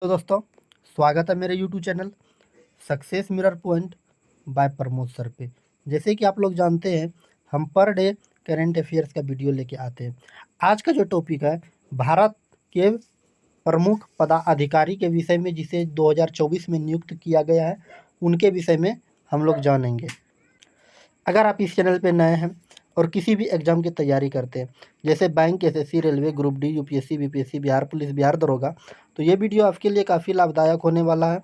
तो दोस्तों, स्वागत है मेरे YouTube channel success mirror point by Pramod sir पे। जैसे कि आप लोग जानते हैं, हम पर डे करेंट अफेयर्स का वीडियो लेके आते हैं। आज का जो टॉपिक है, भारत के प्रमुख पदाधिकारी के विषय में, जिसे 2024 में नियुक्त किया गया है, उनके विषय में हम लोग जानेंगे। अगर आप इस चैनल पे नए हैं और किसी भी एग्ज़ाम की तैयारी करते हैं, जैसे bank, SSC, railway, group D, UPSC, BPSC, Bihar police, Bihar दरोगा, तो ये वीडियो आपके लिए काफ़ी लाभदायक होने वाला है।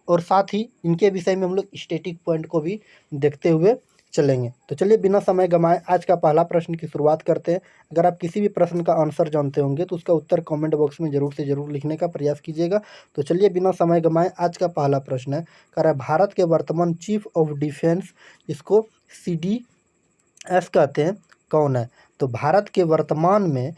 और साथ ही इनके विषय में हम लोग स्टैटिक पॉइंट को भी देखते हुए चलेंगे। तो चलिए बिना समय गंवाए आज का पहला प्रश्न की शुरुआत करते हैं। अगर आप किसी भी प्रश्न का आंसर जानते होंगे तो उसका उत्तर कमेंट बॉक्स में ज़रूर से ज़रूर लिखने का प्रयास कीजिएगा। तो चलिए बिना समय गंवाए आज का पहला प्रश्न है, कह रहा है भारत के वर्तमान चीफ ऑफ डिफेंस, इसको CDS कहते हैं, कौन है? तो भारत के वर्तमान में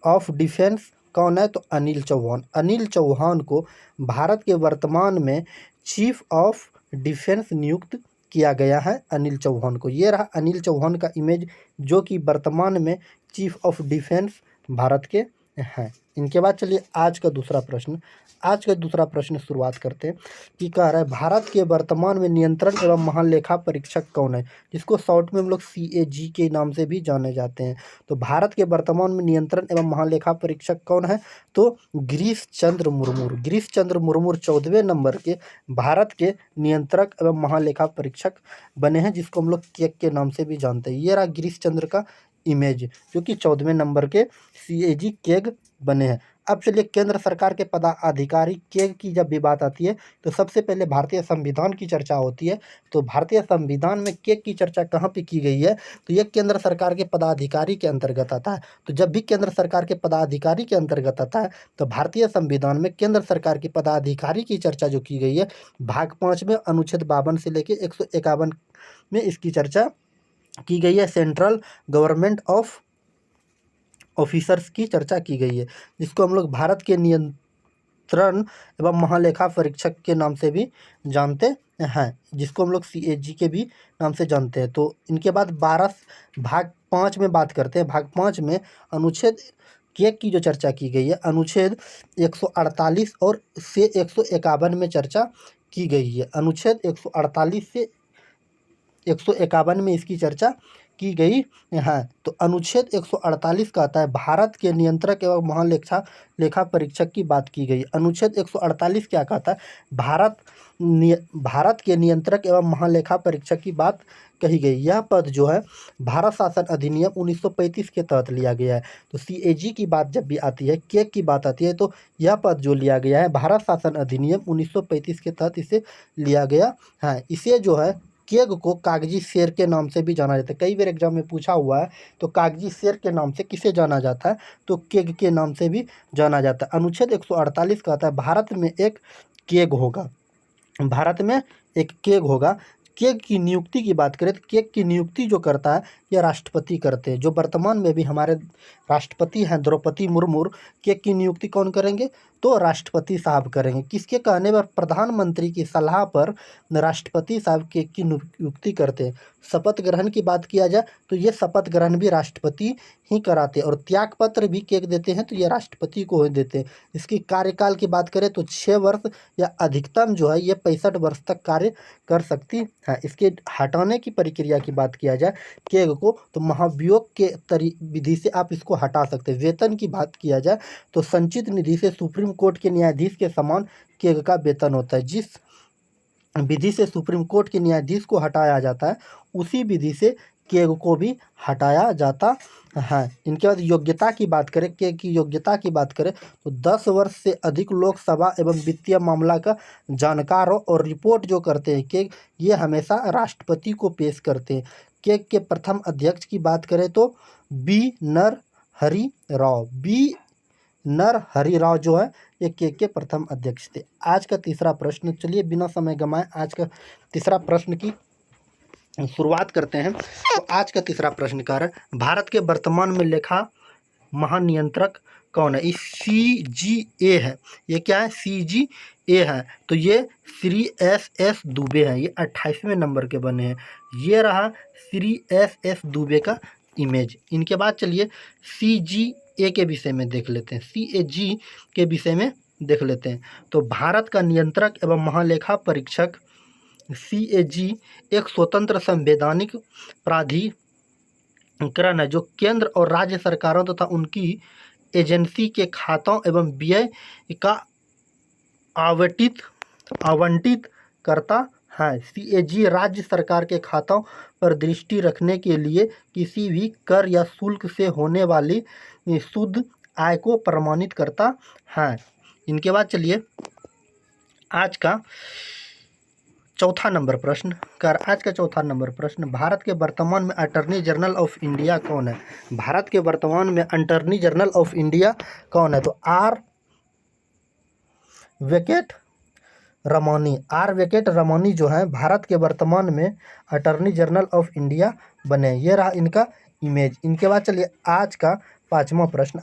ऑफ डिफेंस कौन है? तो अनिल चौहान। अनिल चौहान को भारत के वर्तमान में चीफ ऑफ डिफेंस नियुक्त किया गया है, अनिल चौहान को। ये रहा अनिल चौहान का इमेज, जो कि वर्तमान में चीफ ऑफ डिफेंस भारत के हैं। इनके बाद चलिए आज का दूसरा प्रश्न। आज का दूसरा प्रश्न शुरुआत करते हैं कि कह रहा है भारत के वर्तमान में नियंत्रण एवं महालेखा परीक्षक कौन है, जिसको शॉर्ट में हम लोग CAG के नाम से भी जाने जाते हैं। तो भारत के वर्तमान में नियंत्रण एवं महालेखा परीक्षक कौन है? तो गिरीश चंद्र मुर्मू। गिरीश चंद्र मुर्मू 14वें नंबर के भारत के नियंत्रक एवं महालेखा परीक्षक बने हैं, जिसको हम लोग केक के नाम से भी जानते हैं। ये रहा गिरीश चंद्र का इमेज, जो कि 14वें नंबर के CAG केग बने हैं। अब चलिए केंद्र सरकार के पदाधिकारी केग की जब भी बात आती है तो सबसे पहले भारतीय संविधान की चर्चा होती है। तो भारतीय संविधान में केग की चर्चा कहाँ पे की गई है? तो ये केंद्र सरकार के पदाधिकारी के अंतर्गत आता है। तो जब भी केंद्र सरकार के पदाधिकारी के अंतर्गत आता है तो भारतीय संविधान में केंद्र सरकार के पदाधिकारी की चर्चा जो की गई है, भाग 5 में अनुच्छेद 52 से लेकर 151 में इसकी चर्चा की गई है। सेंट्रल गवर्नमेंट ऑफ ऑफिसर्स की चर्चा की गई है, जिसको हम लोग भारत के नियंत्रण एवं महालेखा परीक्षक के नाम से भी जानते हैं, जिसको हम लोग CAG के भी नाम से जानते हैं। तो इनके बाद भाग 5 में बात करते हैं। भाग 5 में अनुच्छेद केक की जो चर्चा की गई है, अनुच्छेद 148 और से 151 में चर्चा की गई है। अनुच्छेद 148 से 151 में इसकी चर्चा की गई है। तो अनुच्छेद 148 कहता है भारत के नियंत्रक एवं महालेखा परीक्षक की बात की गई। अनुच्छेद 148 क्या कहता है? भारत के नियंत्रक एवं महालेखा परीक्षक की बात कही गई। यह पद जो है भारत शासन अधिनियम 1935 के तहत लिया गया है। तो CAG की बात जब भी आती है, केक की बात आती है, तो यह पद जो लिया गया है भारत शासन अधिनियम 1935 के तहत इसे लिया गया है। इसे जो है केग को कागजी शेर के नाम से भी जाना जाता है। कई बार एग्जाम में पूछा हुआ है, तो कागजी शेर के नाम से किसे जाना जाता है? तो केग के नाम से भी जाना जाता है। अनुच्छेद 148 कहता है भारत में एक केग होगा। भारत में एक केग होगा। केग की नियुक्ति की बात करें तो केग की नियुक्ति जो करता है यह राष्ट्रपति करते हैं। जो वर्तमान में भी हमारे राष्ट्रपति हैं द्रौपदी मुर्मू, केग की नियुक्ति कौन करेंगे? तो राष्ट्रपति साहब करेंगे। किसके कहने पर? प्रधानमंत्री की सलाह पर राष्ट्रपति साहब केग की नियुक्ति करते हैं। शपथ ग्रहण की बात किया जाए तो ये शपथ ग्रहण भी राष्ट्रपति ही कराते हैं, और त्याग पत्र भी केग देते हैं तो ये राष्ट्रपति को ही देते हैं। इसकी कार्यकाल की बात करें तो 6 वर्ष या अधिकतम जो है ये 65 वर्ष तक कार्य कर सकती है। इसके हटाने की प्रक्रिया की बात किया जाए केग को, तो महाभियोग के विधि से आप इसको हटा सकते हैं। वेतन की बात किया जाए तो संचित निधि से सुप्रीम कोर्ट के न्यायाधीश के समान केग का वेतन होता है। जिस विधि से सुप्रीम कोर्ट के न्यायाधीश को हटाया जाता है, उसी विधि से केग को भी हटाया जाता है। इनके बाद योग्यता की बात करें, केग की योग्यता की बात करें तो 10 वर्ष से अधिक लोकसभा एवं वित्तीय मामला का जानकार हो, और रिपोर्ट जो करते हैं केग, ये हमेशा राष्ट्रपति को पेश करते हैं। केग के प्रथम अध्यक्ष की बात करें तो बी नर हरि राव जो है ये केग के प्रथम अध्यक्ष थे। आज का तीसरा प्रश्न, चलिए बिना समय गंवाए आज का तीसरा प्रश्न की शुरुआत करते हैं। तो आज का तीसरा प्रश्न कह रहा है भारत के वर्तमान में लेखा महानियंत्रक कौन है? इस CGA है। ये क्या है? CGA है। तो ये श्री SS दुबे है। ये 28वें नंबर के बने हैं। ये रहा श्री SS दुबे का इमेज। इनके बाद चलिए CGA के विषय में देख लेते हैं। CAG के विषय में देख लेते हैं। तो भारत का नियंत्रक एवं महालेखा परीक्षक CAG एक स्वतंत्र संवैधानिक प्राधिकरण है जो केंद्र और राज्य सरकारों तथा उनकी एजेंसी के खातों एवं व्यय का आवंटित करता है। CAG राज्य सरकार के खातों पर दृष्टि रखने के लिए किसी भी कर या शुल्क से होने वाली शुद्ध आय को प्रमाणित करता है। इनके बाद चलिए आज का चौथा नंबर प्रश्न आज का चौथा नंबर प्रश्न, भारत के वर्तमान में अटॉर्नी जनरल ऑफ इंडिया कौन है? भारत के वर्तमान में अटॉर्नी जनरल ऑफ इंडिया कौन है? तो आर वेंकट रमनी जो है भारत के वर्तमान में अटॉर्नी जनरल ऑफ इंडिया बने। ये रहा इनका इमेज। इनके बाद चलिए आज का पांचवा प्रश्न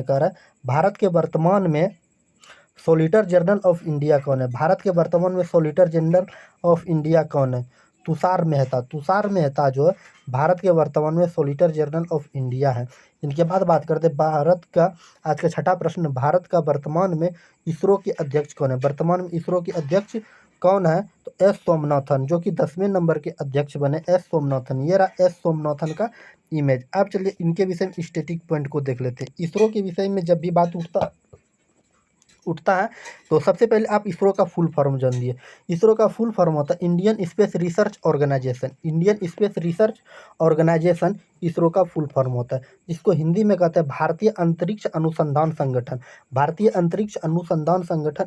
कर रहा है, भारत के वर्तमान में सॉलिसिटर जनरल ऑफ इंडिया कौन है? भारत के वर्तमान में सॉलिसिटर जनरल ऑफ इंडिया कौन है? तुषार मेहता जो है भारत के वर्तमान में सॉलिसिटर जनरल ऑफ इंडिया है। इनके बाद बात करते हैं भारत का आज का छठा प्रश्न, भारत का वर्तमान में इसरो के अध्यक्ष कौन है? वर्तमान में इसरो के अध्यक्ष कौन है? तो एस सोमनाथन, जो कि 10वें नंबर के अध्यक्ष बने एस सोमनाथन। ये रहा एस सोमनाथन का इमेज। अब चलिए इनके विषय में स्टैटिक पॉइंट को देख लेते हैं। इसरो के विषय में जब भी बात उठता है तो सबसे पहले आप इसरो का फुल फॉर्म जान लिए। इसरो का फुल फॉर्म होता है Indian space research organisation. ISRO का फुल फॉर्म होता है, जिसको हिंदी में कहते हैं भारतीय अंतरिक्ष अनुसंधान संगठन।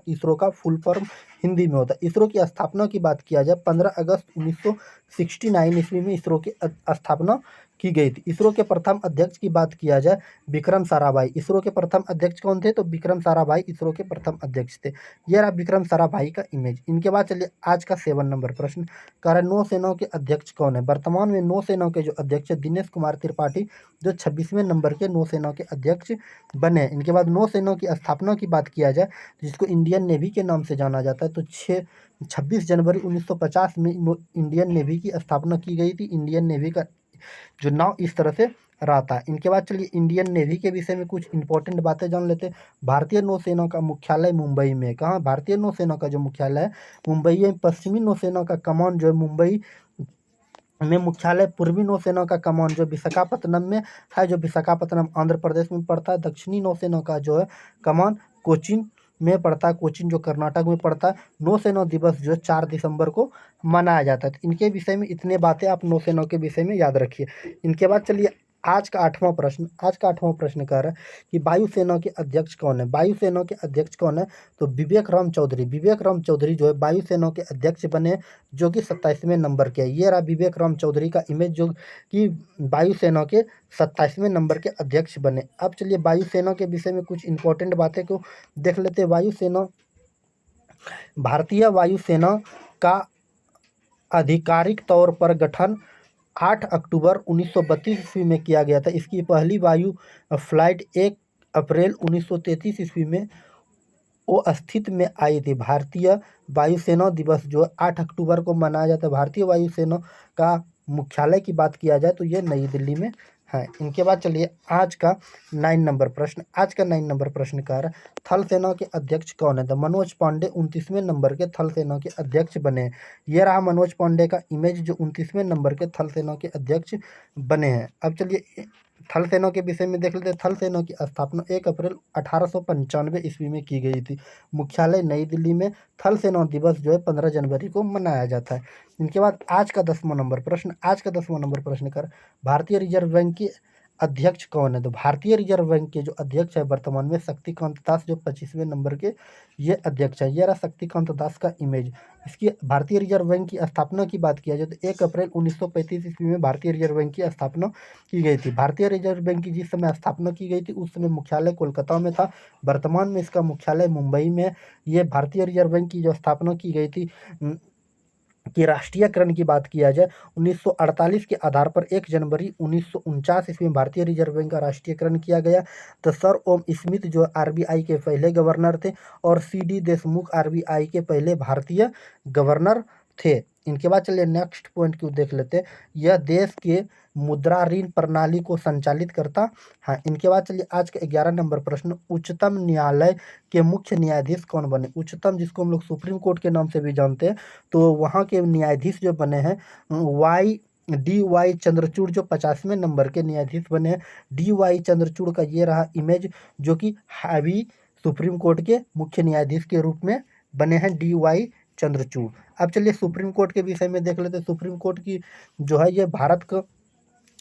इसरो का फुल फॉर्म हिंदी में होता है। इसरो की स्थापना की बात किया जाए 15 अगस्त 1969 ईस्वी में इसरो की स्थापना की गई थी। इसरो के प्रथम अध्यक्ष की बात किया जाए विक्रम साराभाई। इसरो के प्रथम अध्यक्ष कौन थे? तो विक्रम साराभाई इसरो के प्रथम अध्यक्ष थे। यह रहा विक्रम साराभाई का इमेज। इनके बाद चलिए आज का 7 नंबर प्रश्न, कारण नौसेना के अध्यक्ष कौन है? वर्तमान में नौसेना के जो अध्यक्ष है दिनेश कुमार त्रिपाठी, जो 26वें नंबर के नौसेना के अध्यक्ष बने। इनके बाद नौसेना की स्थापना की बात किया जाए जिसको इंडियन नेवी के नाम से जाना जाता है, तो 26 जनवरी 1950 में इंडियन नेवी की स्थापना की गई थी। इंडियन नेवी का जो नाम इस तरह से रहा था। इनके बाद चलिए इंडियन नेवी के विषय में कुछ इंपॉर्टेंट बातें जान लेते हैं। भारतीय नौसेना का मुख्यालय मुंबई में। कहाँ? भारतीय नौसेना का जो मुख्यालय है मुंबई है। पश्चिमी नौसेना का कमान जो है मुंबई में मुख्यालय। पूर्वी नौसेना का कमान जो विशाखापत्तनम में है, जो विशाखापत्तनम आंध्र प्रदेश में पड़ता है। दक्षिणी नौसेना का जो है कमान कोचीन में पड़ता है, कोचीन जो कर्नाटक में पड़ता है। नौसेना दिवस जो 4 दिसंबर को मनाया जाता है। तो इनके विषय में इतने बातें आप नौसेना के विषय में याद रखिए। इनके बाद चलिए आज का 8वां प्रश्न कह रहा है कि वायुसेना के अध्यक्ष कौन है? वायुसेना के अध्यक्ष कौन है? तो विवेक राम चौधरी जो है वायुसेना के अध्यक्ष बने, जो कि 27वें नंबर के। ये रहा विवेक राम चौधरी का इमेज, जो कि वायुसेना के 27वें नंबर के अध्यक्ष बने। अब चलिए वायुसेना के विषय में कुछ इंपॉर्टेंट बातें को देख लेते हैं। भारतीय वायुसेना का आधिकारिक तौर पर गठन 8 अक्टूबर 1932 ईस्वी में किया गया था। इसकी पहली वायु फ्लाइट 1 अप्रैल 1933 ईस्वी में अस्तित्व में आई थी। भारतीय वायुसेना दिवस जो 8 अक्टूबर को मनाया जाता है। भारतीय वायुसेना का मुख्यालय की बात किया जाए तो ये नई दिल्ली में है। इनके बाद चलिए आज का 9 नंबर प्रश्न कह रहा है थल सेना के अध्यक्ष कौन है? तो मनोज पांडे 29वें नंबर के थल सेना के अध्यक्ष बने। ये रहा मनोज पांडे का इमेज, जो 29वें नंबर के थल सेना के अध्यक्ष बने हैं। अब चलिए थल सेना के विषय में देख लेते हैं। थल सेना की स्थापना 1 अप्रैल 1895 ईस्वी में की गई थी। मुख्यालय नई दिल्ली में। थल सेना दिवस जो है 15 जनवरी को मनाया जाता है। इनके बाद आज का 10वां नंबर प्रश्न कर भारतीय रिजर्व बैंक के अध्यक्ष कौन है? तो भारतीय रिजर्व बैंक के जो अध्यक्ष है वर्तमान में शक्तिकांत दास, जो 25वें नंबर के ये अध्यक्ष है। यह रहा शक्तिकांत दास का इमेज। इसकी भारतीय रिजर्व बैंक की स्थापना की बात किया जाए तो 1 अप्रैल 1935 ईस्वी में भारतीय रिजर्व बैंक की स्थापना की गई थी। भारतीय रिजर्व बैंक की जिस समय स्थापना की गई थी उस समय मुख्यालय कोलकाता में था। वर्तमान में इसका मुख्यालय मुंबई में है। ये भारतीय रिजर्व बैंक की जो स्थापना की गई थी कि राष्ट्रीयकरण की बात किया जाए 1948 के आधार पर 1 जनवरी 1949 ईस्वी में भारतीय रिजर्व बैंक का राष्ट्रीयकरण किया गया। तो सर ओम स्मिथ जो आरबीआई के पहले गवर्नर थे और सीडी देशमुख आरबीआई के पहले भारतीय गवर्नर थे। इनके बाद चलिए नेक्स्ट पॉइंट क्यों देख लेते हैं। यह देश के मुद्रा ऋण प्रणाली को संचालित करता। हाँ, इनके बाद चलिए आज का 11 नंबर प्रश्न, उच्चतम न्यायालय के मुख्य न्यायाधीश कौन बने। उच्चतम जिसको हम लोग सुप्रीम कोर्ट के नाम से भी जानते हैं, तो वहाँ के न्यायाधीश जो बने हैं वाई चंद्रचूड़, जो 50वें नंबर के न्यायाधीश बने हैं। DY चंद्रचूड़ का ये रहा इमेज, जो कि अभी सुप्रीम कोर्ट के मुख्य न्यायाधीश के रूप में बने हैं DY चंद्रचूड़। अब चलिए सुप्रीम कोर्ट के विषय में देख लेते हैं। सुप्रीम कोर्ट की जो है ये भारत का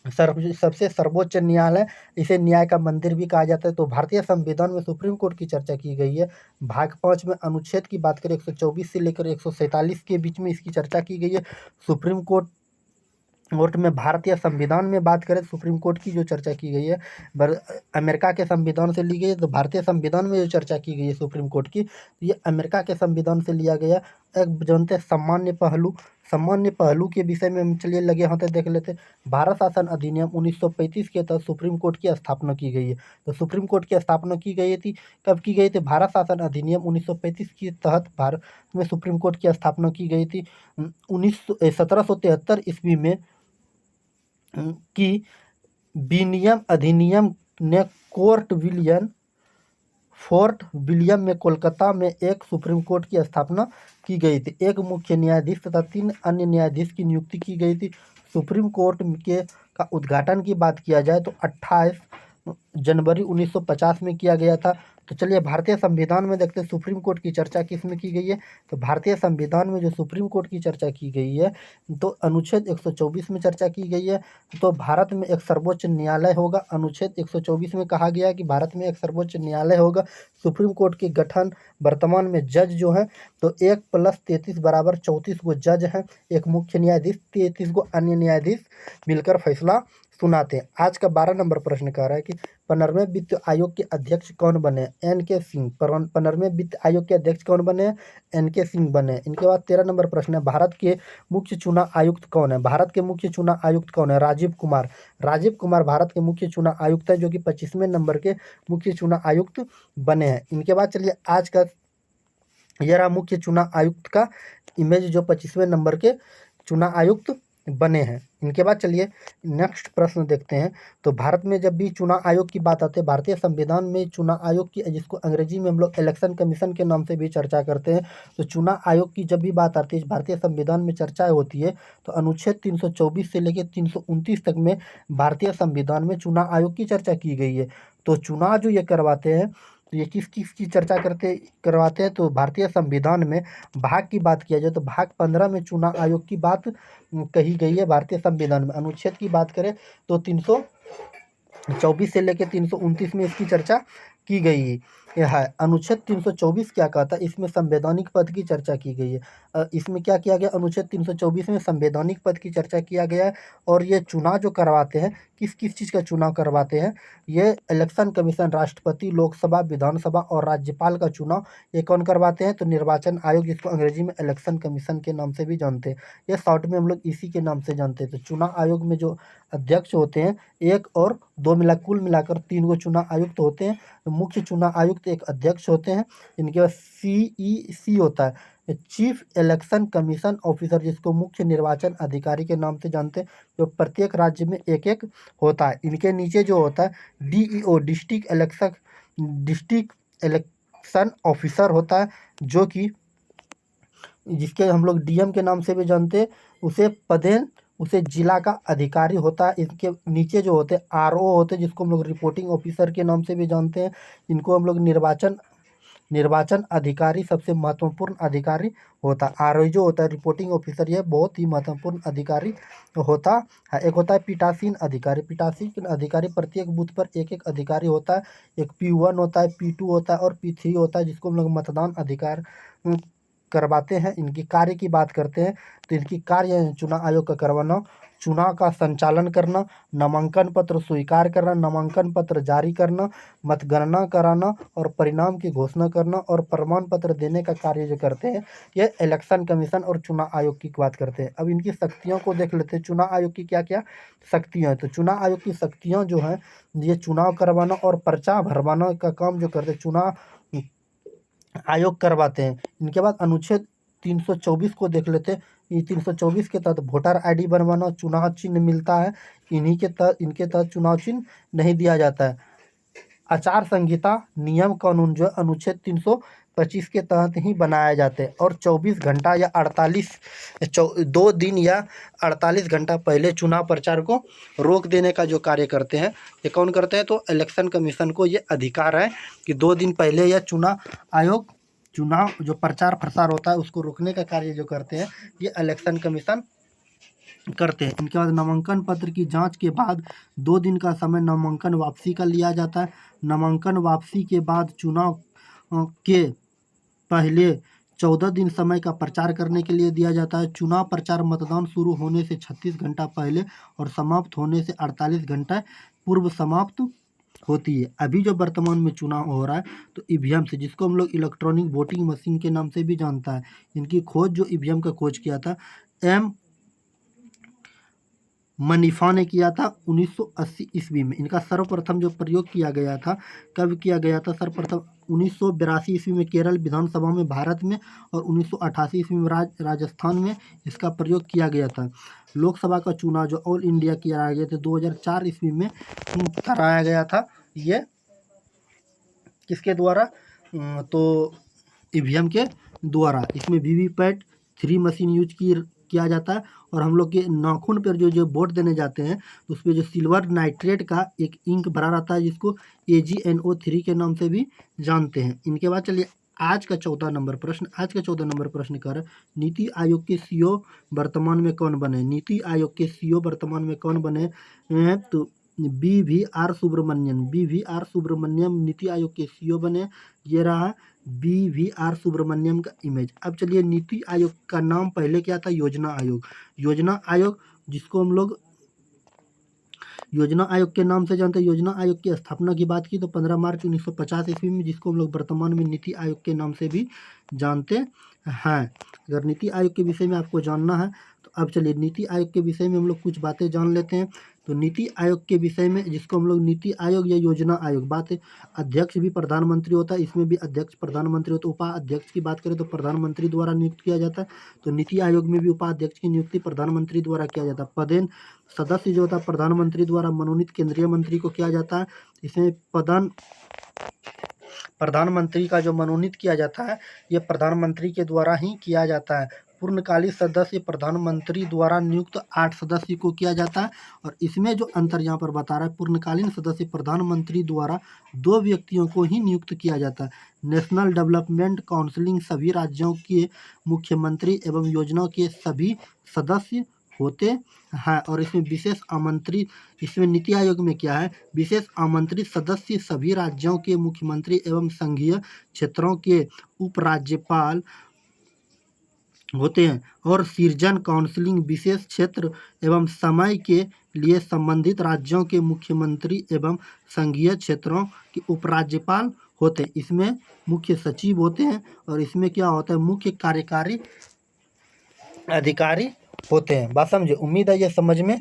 सबसे सर्वोच्च न्यायालय, इसे न्याय का मंदिर भी कहा जाता है। तो भारतीय संविधान में सुप्रीम कोर्ट की चर्चा की गई है। भाग 5 में अनुच्छेद की बात करें 124 से लेकर 147 के बीच में इसकी चर्चा की गई है। सुप्रीम कोर्ट में भारतीय संविधान में बात करें, सुप्रीम कोर्ट की जो चर्चा की गई है अमेरिका के संविधान से ली गई है। तो भारतीय संविधान में जो चर्चा की गई है सुप्रीम कोर्ट की, ये अमेरिका के संविधान से लिया गया। एक जानते हैं सामान्य पहलू के विषय में हम चलिए लगे होते देख लेते। भारत शासन अधिनियम 1935 के तहत सुप्रीम कोर्ट की स्थापना की गई है। तो सुप्रीम कोर्ट की स्थापना की गई थी, कब की गई थी। भारत शासन अधिनियम 1935 के तहत भारत में सुप्रीम कोर्ट की स्थापना की गई थी। 1773 ईस्वी में की विनियम अधिनियम ने फोर्ट विलियम में कोलकाता में एक सुप्रीम कोर्ट की स्थापना की गई थी। एक मुख्य न्यायाधीश तथा 3 अन्य न्यायाधीश की नियुक्ति की गई थी। सुप्रीम कोर्ट के का उद्घाटन की बात किया जाए तो 28 जनवरी 1950 में किया गया था। तो चलिए भारतीय संविधान में देखते हैं सुप्रीम कोर्ट की चर्चा किस में की गई है। तो भारतीय संविधान में जो सुप्रीम कोर्ट की चर्चा की गई है, तो अनुच्छेद 124 में चर्चा की गई है। तो भारत में एक सर्वोच्च न्यायालय होगा। अनुच्छेद 124 में कहा गया कि भारत में एक सर्वोच्च न्यायालय होगा। सुप्रीम कोर्ट के गठन, वर्तमान में जज जो है तो 1 + 33 = 34 गो जज हैं। एक मुख्य न्यायाधीश, 33 गो अन्य न्यायाधीश मिलकर फैसला सुनाते हैं। आज का 12 नंबर प्रश्न कह रहा है कि 15वें वित्त आयोग के अध्यक्ष कौन बने। NK सिंह 15वें वित्त आयोग के अध्यक्ष कौन बने। NK सिंह बने। इनके बाद 13 नंबर प्रश्न है, भारत के मुख्य चुनाव आयुक्त कौन है। भारत के मुख्य चुनाव आयुक्त कौन है। राजीव कुमार भारत के मुख्य चुनाव आयुक्त है, जो कि 25वें नंबर के मुख्य चुनाव आयुक्त बने हैं। इनके बाद चलिए आज का यह रहा मुख्य चुनाव आयुक्त का इमेज, जो 25वें नंबर के चुनाव आयुक्त बने हैं। इनके बाद चलिए नेक्स्ट प्रश्न देखते हैं। तो भारत में जब भी चुनाव आयोग की बात आती है, भारतीय संविधान में चुनाव आयोग की, जिसको अंग्रेजी में हम लोग इलेक्शन कमीशन के नाम से भी चर्चा करते हैं, तो चुनाव आयोग की जब भी बात आती है भारतीय संविधान में चर्चा होती है, तो अनुच्छेद 324 से लेकर 329 तक में भारतीय संविधान में चुनाव आयोग की चर्चा की गई है। तो चुनाव जो ये करवाते हैं, तो ये किस किस की चर्चा करवाते हैं। तो भारतीय संविधान में भाग की बात किया जाए तो भाग 15 में चुनाव आयोग की बात कही गई है। भारतीय संविधान में अनुच्छेद की बात करें तो 324 से लेकर 329 में इसकी चर्चा की गई है। अनुच्छेद 324 क्या कहता है, इसमें संवैधानिक पद की चर्चा की गई है। इसमें क्या किया गया, अनुच्छेद 324 में संवैधानिक पद की चर्चा किया गया है। और ये चुनाव जो करवाते हैं, किस किस चीज़ का चुनाव करवाते हैं, ये इलेक्शन कमीशन, राष्ट्रपति, लोकसभा, विधानसभा और राज्यपाल का चुनाव ये कौन करवाते हैं। तो निर्वाचन आयोग, जिसको अंग्रेजी में इलेक्शन कमीशन के नाम से भी जानते हैं, ये शॉर्ट में हम लोग इसी के नाम से जानते हैं। तो चुनाव आयोग में जो अध्यक्ष होते हैं, 1 और 2 कुल मिलाकर 3 गो चुनाव आयुक्त होते हैं। तो मुख्य चुनाव आयुक्त एक अध्यक्ष होते हैं। इनके बाद CEC होता है, चीफ इलेक्शन कमीशन ऑफिसर, जिसको मुख्य निर्वाचन अधिकारी के नाम से जानते हैं, जो प्रत्येक राज्य में एक एक होता है। इनके नीचे जो होता है DEO, डिस्ट्रिक्ट इलेक्शन ऑफिसर होता है, जो कि जिसके हम लोग DM के नाम से भी जानते हैं, उसे जिला का अधिकारी होता है। इनके नीचे जो होते हैं RO होते हैं, जिसको हम लोग रिपोर्टिंग ऑफिसर के नाम से भी जानते हैं। इनको हम लोग निर्वाचन अधिकारी, सबसे महत्वपूर्ण अधिकारी होता है। RO जो होता है रिपोर्टिंग ऑफिसर, ये बहुत ही महत्वपूर्ण अधिकारी होता है। एक होता है पीठासीन अधिकारी प्रत्येक बूथ पर एक एक अधिकारी होता है। एक P1 होता है, P2 होता है और P3 होता है, जिसको हम लोग मतदान अधिकार करवाते हैं। इनकी कार्य की बात करते हैं तो इनकी कार्य है चुनाव आयोग का करवाना, चुनाव का संचालन करना, नामांकन पत्र स्वीकार करना, नामांकन पत्र जारी करना, मतगणना कराना और परिणाम की घोषणा करना और प्रमाण पत्र देने का कार्य जो करते हैं, ये इलेक्शन कमीशन और चुनाव आयोग की बात करते हैं। अब इनकी शक्तियों को देख लेते हैं, चुनाव आयोग की क्या क्या शक्तियाँ हैं। तो चुनाव आयोग की शक्तियाँ जो हैं, ये चुनाव करवाना और पर्चा भरवाना का काम जो करते हैं चुनाव आयोग करवाते हैं। इनके बाद अनुच्छेद 324 को देख लेते हैं, ये 324 के तहत वोटर आईडी बनवाना, चुनाव चिन्ह मिलता है, इनके तहत चुनाव चिन्ह नहीं दिया जाता है। आचार संहिता नियम कानून जो अनुच्छेद 325 के तहत ही बनाए जाते हैं और 24 घंटा या 2 दिन या 48 घंटा पहले चुनाव प्रचार को रोक देने का जो कार्य करते हैं, ये कौन करते हैं? तो इलेक्शन कमीशन को ये अधिकार है कि 2 दिन पहले या चुनाव जो प्रचार प्रसार होता है उसको रोकने का कार्य जो करते हैं, ये इलेक्शन कमीशन करते हैं। इनके बाद नामांकन पत्र की जांच के बाद 2 दिन का समय नामांकन वापसी का लिया जाता है। नामांकन वापसी के बाद चुनाव के पहले 14 दिन समय का प्रचार करने के लिए दिया जाता है। चुनाव प्रचार मतदान शुरू होने से 36 घंटा पहले और समाप्त होने से 48 घंटा पूर्व समाप्त होती है। अभी जो वर्तमान में चुनाव हो रहा है तो ईवीएम से, जिसको हम लोग इलेक्ट्रॉनिक वोटिंग मशीन के नाम से भी जानता है, इनकी खोज जो ईवीएम का खोज किया था एम मनीफा ने किया था 1980 ईस्वी में। इनका सर्वप्रथम जो प्रयोग किया गया था, कब किया गया था? सर्वप्रथम 1982 ईस्वी में केरल विधानसभा में भारत में, और 1988 ईस्वी में राजस्थान में इसका प्रयोग किया गया था। लोकसभा का चुनाव जो ऑल इंडिया किया गया था 2004 ईस्वी में कराया गया था। ये किसके द्वारा? तो ईवीएम के द्वारा। इसमें वीवीपैट 3 मशीन यूज किया जाता है और हम लोग के नाखून पर जो वोट देने जाते हैं तो उस पर जो सिल्वर नाइट्रेट का एक इंक भरा रहता है, जिसको AgNO3 के नाम से भी जानते हैं। इनके बाद चलिए आज का 14 नंबर प्रश्न कर नीति आयोग के CEO वर्तमान में कौन बने? नीति आयोग के CEO वर्तमान में कौन बने हैं? तो BVR सुब्रमण्यम नीति आयोग के CEO बने। ये रहा BVR सुब्रमण्यम का इमेज। अब चलिए नीति आयोग का नाम पहले क्या था? योजना आयोग, जिसको हम लोग योजना आयोग के नाम से जानते हैं। योजना आयोग की स्थापना की बात की तो 15 मार्च 1950 ईस्वी में, जिसको हम लोग वर्तमान में नीति आयोग के नाम से भी जानते हैं। अगर नीति आयोग के विषय में आपको जानना है तो अब चलिए नीति आयोग के विषय में हम लोग कुछ बातें जान लेते हैं। तो नीति आयोग के विषय में, जिसको हम लोग नीति आयोग या योजना आयोग, बात है अध्यक्ष भी प्रधानमंत्री होता है, इसमें भी अध्यक्ष प्रधानमंत्री होता है। उपाध्यक्ष की बात करें तो प्रधानमंत्री द्वारा नियुक्त किया जाता है। तो नीति आयोग में भी उपाध्यक्ष की नियुक्ति प्रधानमंत्री द्वारा किया जाता है। पदेन सदस्य जो होता है प्रधानमंत्री द्वारा मनोनीत केंद्रीय मंत्री को किया जाता है। इसमें प्रधानमंत्री का जो मनोनीत किया जाता है ये प्रधानमंत्री के द्वारा ही किया जाता है। पूर्णकालिक सदस्य प्रधानमंत्री द्वारा नियुक्त 8 सदस्य को किया जाता है। और इसमें जो अंतर यहाँ पर बता रहा है, पूर्णकालीन सदस्य प्रधानमंत्री द्वारा 2 व्यक्तियों को ही नियुक्त किया जाता है। नेशनल डेवलपमेंट काउंसिल सभी राज्यों के मुख्यमंत्री एवं योजना के सभी सदस्य होते हैं। और इसमें विशेष आमंत्रित, इसमें नीति आयोग में क्या है? विशेष आमंत्रित सदस्य सभी राज्यों के मुख्यमंत्री एवं संघीय क्षेत्रों के उपराज्यपाल होते हैं। और सृजन काउंसिलिंग विशेष क्षेत्र एवं समय के लिए संबंधित राज्यों के मुख्यमंत्री एवं संघीय क्षेत्रों के उपराज्यपाल होते हैं। इसमें मुख्य सचिव होते हैं और इसमें क्या होता है? मुख्य कार्यकारी अधिकारी होते हैं। बात समझे? उम्मीद है ये समझ में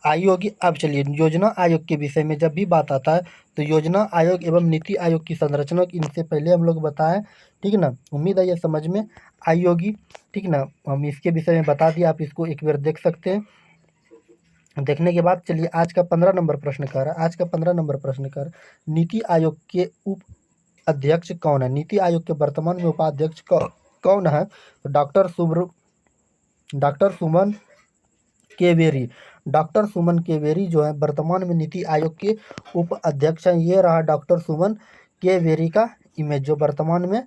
आई होगी। अब चलिए योजना आयोग के विषय में जब भी बात आता है तो योजना आयोग एवं नीति आयोग की संरचना इनसे पहले हम लोग बताएं, ठीक ना। उम्मीद है ये समझ में आई होगी, ठीक ना। हम इसके विषय में बता दिया, आप इसको एक बार देख सकते हैं। देखने के बाद चलिए आज का 15 नंबर प्रश्न कर नीति आयोग के उप अध्यक्ष कौन है? नीति आयोग के वर्तमान में उपाध्यक्ष कौन है? तो डॉक्टर सुमन केवेरी जो है वर्तमान में नीति आयोग के उप अध्यक्ष हैं। ये रहा डॉक्टर सुमन केवेरी का इमेज, जो वर्तमान में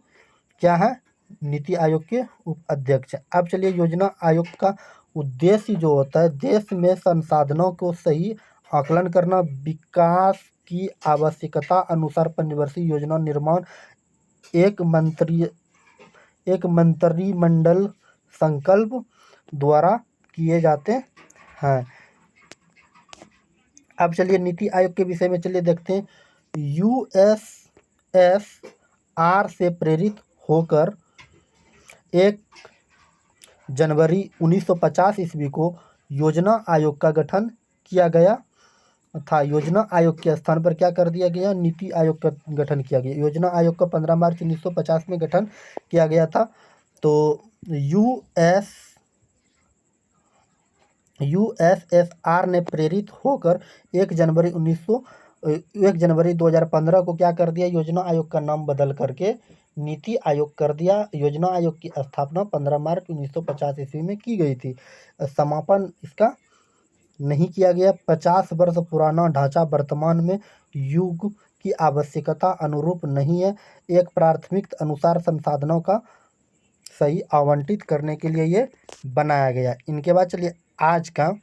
क्या है? नीति आयोग के उप अध्यक्ष। अब चलिए योजना आयोग का उद्देश्य जो होता है, देश में संसाधनों को सही आकलन करना, विकास की आवश्यकता अनुसार पंचवर्षीय योजना निर्माण, एक मंत्रिमंडल संकल्प द्वारा किए जाते हैं। अब चलिए नीति आयोग के विषय में चलिए देखते हैं। USSR से प्रेरित होकर 1 जनवरी 1950 ईस्वी को योजना आयोग का गठन किया गया था। योजना आयोग के स्थान पर क्या कर दिया गया? नीति आयोग का गठन किया गया। योजना आयोग का 15 मार्च 1950 में गठन किया गया था। तो यूएसएसआर ने प्रेरित होकर 1 जनवरी 2015 को क्या कर दिया, योजना आयोग का नाम बदल करके नीति आयोग कर दिया। योजना आयोग की स्थापना 15 मार्च 1950 ईस्वी में की गई थी। समापन इसका नहीं किया गया। 50 वर्ष पुराना ढांचा वर्तमान में युग की आवश्यकता अनुरूप नहीं है। एक प्राथमिक अनुसार संसाधनों का सही आवंटित करने के लिए ये बनाया गया। इनके बाद चलिए आज का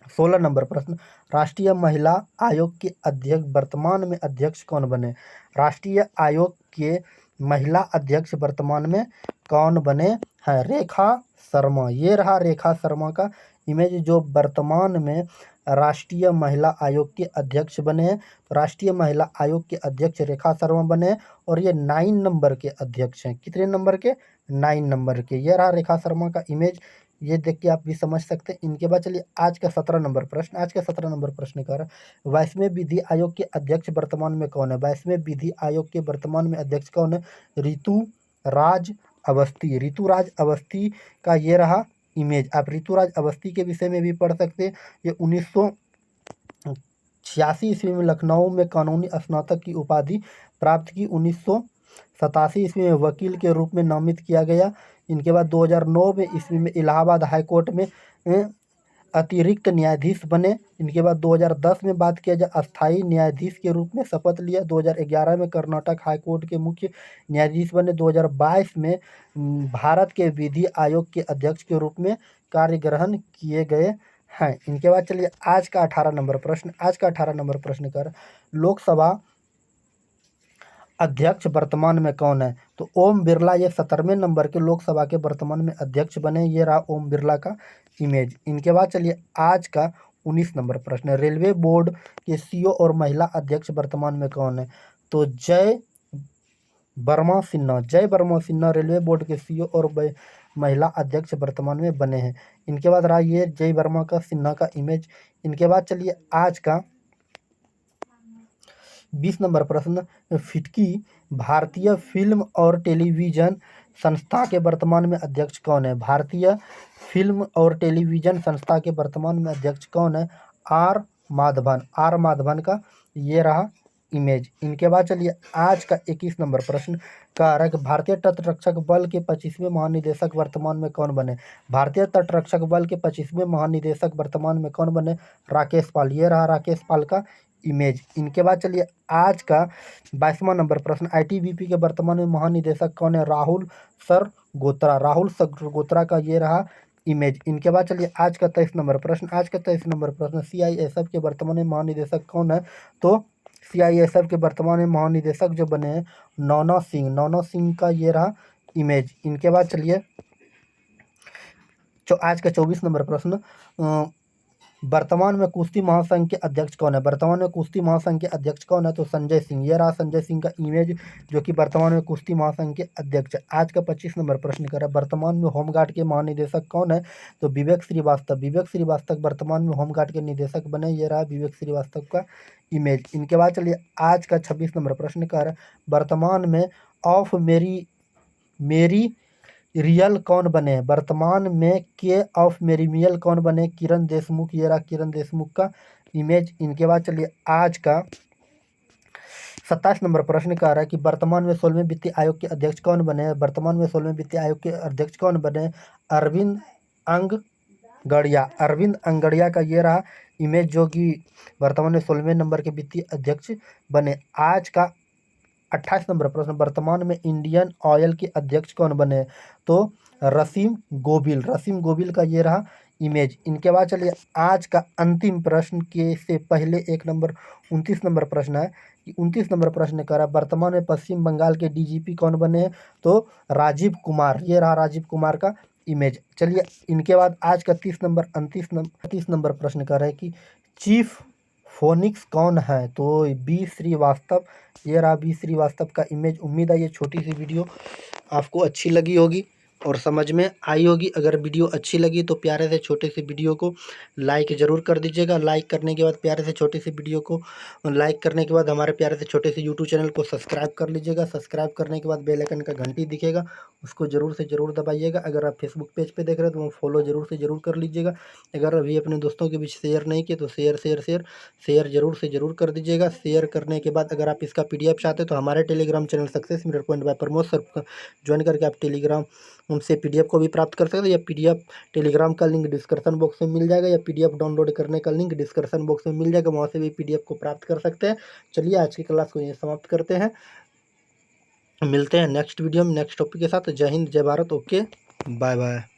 16 नंबर प्रश्न, राष्ट्रीय महिला आयोग के अध्यक्ष वर्तमान में अध्यक्ष कौन बने? राष्ट्रीय आयोग के महिला अध्यक्ष वर्तमान में कौन बने हैं? रेखा शर्मा। ये रहा रेखा शर्मा का इमेज जो वर्तमान में राष्ट्रीय महिला आयोग के अध्यक्ष बने हैं। तो राष्ट्रीय महिला आयोग के अध्यक्ष रेखा शर्मा बने हैं और ये 9 नंबर के अध्यक्ष हैं। कितने नंबर के? 9 नंबर के। ये रहा रेखा शर्मा का इमेज, ये देख के आप भी समझ सकते हैं। इनके बाद चलिए आज का 17 नंबर प्रश्न। आज का 17 नंबर प्रश्न कर 22वें विधि आयोग के अध्यक्ष वर्तमान में कौन है? 22वें विधि आयोग के वर्तमान में अध्यक्ष कौन है? ऋतुराज अवस्थी। ऋतुराज अवस्थी का ये रहा इमेज। आप ऋतुराज अवस्थी के विषय में भी पढ़ सकते हैं। ये 1986 ईस्वी में लखनऊ में कानूनी स्नातक की उपाधि प्राप्त की। 1987 ईस्वी में वकील के रूप में नामित किया गया। इनके बाद 2009 में ईस्वी में इलाहाबाद हाई कोर्ट में अतिरिक्त न्यायाधीश बने। इनके बाद 2010 में बात किया जाए अस्थायी न्यायाधीश के रूप में शपथ लिया। 2011 में कर्नाटक हाई कोर्ट के मुख्य न्यायाधीश बने। 2022 में भारत के विधि आयोग के अध्यक्ष के रूप में कार्य ग्रहण किए गए हैं। इनके बाद चलिए आज का 18 नंबर प्रश्न। आज का 18 नंबर प्रश्न कर लोकसभा अध्यक्ष वर्तमान में कौन है? तो ओम बिरला ये 17वें नंबर के लोकसभा के वर्तमान में अध्यक्ष बने। ये रहा ओम बिरला का इमेज। इनके बाद चलिए आज का 19 नंबर प्रश्न, रेलवे बोर्ड के सीईओ और महिला अध्यक्ष वर्तमान में कौन है? तो जय वर्मा सिन्हा। जय वर्मा सिन्हा रेलवे बोर्ड के सीईओ और महिला अध्यक्ष वर्तमान में बने हैं। इनके बाद रहा ये जय वर्मा का सिन्हा का इमेज। इनके बाद चलिए आज का 20 नंबर प्रश्न, फिक्की भारतीय फिल्म और टेलीविज़न संस्था के वर्तमान में अध्यक्ष कौन है? भारतीय फिल्म और टेलीविज़न संस्था के वर्तमान में अध्यक्ष कौन है? आर माधवन। आर माधवन का ये रहा इमेज। इनके बाद चलिए आज का 21 नंबर प्रश्न का रहा कि भारतीय तटरक्षक बल के 25वें महानिदेशक वर्तमान में कौन बने? भारतीय तटरक्षक बल के 25वें महानिदेशक वर्तमान में कौन बने? राकेश पाल। ये रहा राकेश पाल का इमेज। इनके बाद चलिए आज का 22वां नंबर प्रश्न, आईटीबीपी के वर्तमान में महानिदेशक कौन है? राहुल सर गोत्रा। राहुल सर गोत्रा का ये रहा इमेज। इनके बाद चलिए आज का 23 नंबर प्रश्न। आज का 23 नंबर प्रश्न, सीआईएसएफ के वर्तमान में महानिदेशक कौन है? तो सीआईएसएफ के वर्तमान में महानिदेशक जो बने हैं नौना सिंह। नौना सिंह का ये रहा इमेज। इनके बाद चलिए आज का 24 नंबर प्रश्न, वर्तमान में कुश्ती महासंघ के अध्यक्ष कौन है? वर्तमान में कुश्ती महासंघ के अध्यक्ष कौन है? तो संजय सिंह। ये रहा संजय सिंह का इमेज जो कि वर्तमान में कुश्ती महासंघ के अध्यक्ष है। आज का 25 नंबर प्रश्न कर रहा है, वर्तमान में होमगार्ड के महानिदेशक कौन है? तो विवेक श्रीवास्तव। विवेक श्रीवास्तव वर्तमान में होमगार्ड के निदेशक बने। ये रहा विवेक श्रीवास्तव का इमेज। इनके बाद चलिए आज का 26 नंबर प्रश्न कर रहा है, वर्तमान में ऑफ मेरी रियल कौन बने? वर्तमान में के ऑफ मेरीमियल कौन बने? किरण देशमुख। ये रहा किरण देशमुख का इमेज। इनके बाद चलिए आज का 27 नंबर प्रश्न का आ रहा है कि वर्तमान में 16वें वित्तीय आयोग के अध्यक्ष कौन बने? वर्तमान में 16वें वित्तीय आयोग के अध्यक्ष कौन बने? अरविंद अंगड़िया। अरविंद अंगड़िया का ये रहा इमेज जो कि वर्तमान में 16वें नंबर के वित्तीय अध्यक्ष बने। आज का 28 नंबर प्रश्न, वर्तमान में इंडियन ऑयल के अध्यक्ष कौन बने? तो रसीम गोबिल। रसीम गोबिल का ये रहा इमेज। इनके बाद चलिए आज का अंतिम प्रश्न के से पहले 29 नंबर प्रश्न है कि 29 नंबर प्रश्न कर रहा है, वर्तमान में पश्चिम बंगाल के डीजीपी कौन बने हैं? तो राजीव कुमार। ये रहा राजीव कुमार का इमेज। चलिए इनके बाद आज का 30 नंबर प्रश्न कर रहा है कि चीफ फोनिक्स कौन है? तो बी श्रीवास्तव। ये रहा बी श्रीवास्तव का इमेज। उम्मीद है ये छोटी सी वीडियो आपको अच्छी लगी होगी। और समझ में आई होगी। अगर वीडियो अच्छी लगी तो प्यारे से छोटे से वीडियो को लाइक ज़रूर कर दीजिएगा। लाइक करने के बाद प्यारे से छोटे से वीडियो को लाइक करने के बाद हमारे प्यारे से छोटे से यूट्यूब चैनल को सब्सक्राइब कर लीजिएगा। सब्सक्राइब करने के बाद बेल आइकन का घंटी दिखेगा, उसको ज़रूर से ज़रूर दबाइएगा। अगर आप फेसबुक पेज पे देख रहे हैं तो वो फॉलो ज़रूर से ज़रूर कर लीजिएगा। अगर अभी अपने दोस्तों के बीच शेयर नहीं किए तो शेयर ज़रूर से ज़रूर कर दीजिएगा। शेयर करने के बाद अगर आप इसका PDF चाहते हैं तो हमारे Telegram channel success mirror point by Pramod sir join करके आप टेलीग्राम उनसे PDF को भी प्राप्त कर सकते हैं। या PDF टेलीग्राम का लिंक डिस्क्रिप्शन बॉक्स में मिल जाएगा, या PDF डाउनलोड करने का लिंक डिस्क्रिप्शन बॉक्स में मिल जाएगा, वहाँ से भी PDF को प्राप्त कर सकते हैं। चलिए आज की क्लास को यहीं समाप्त करते हैं, मिलते हैं नेक्स्ट वीडियो में नेक्स्ट टॉपिक के साथ। जय हिंद, जय भारत, ओके, बाय बाय।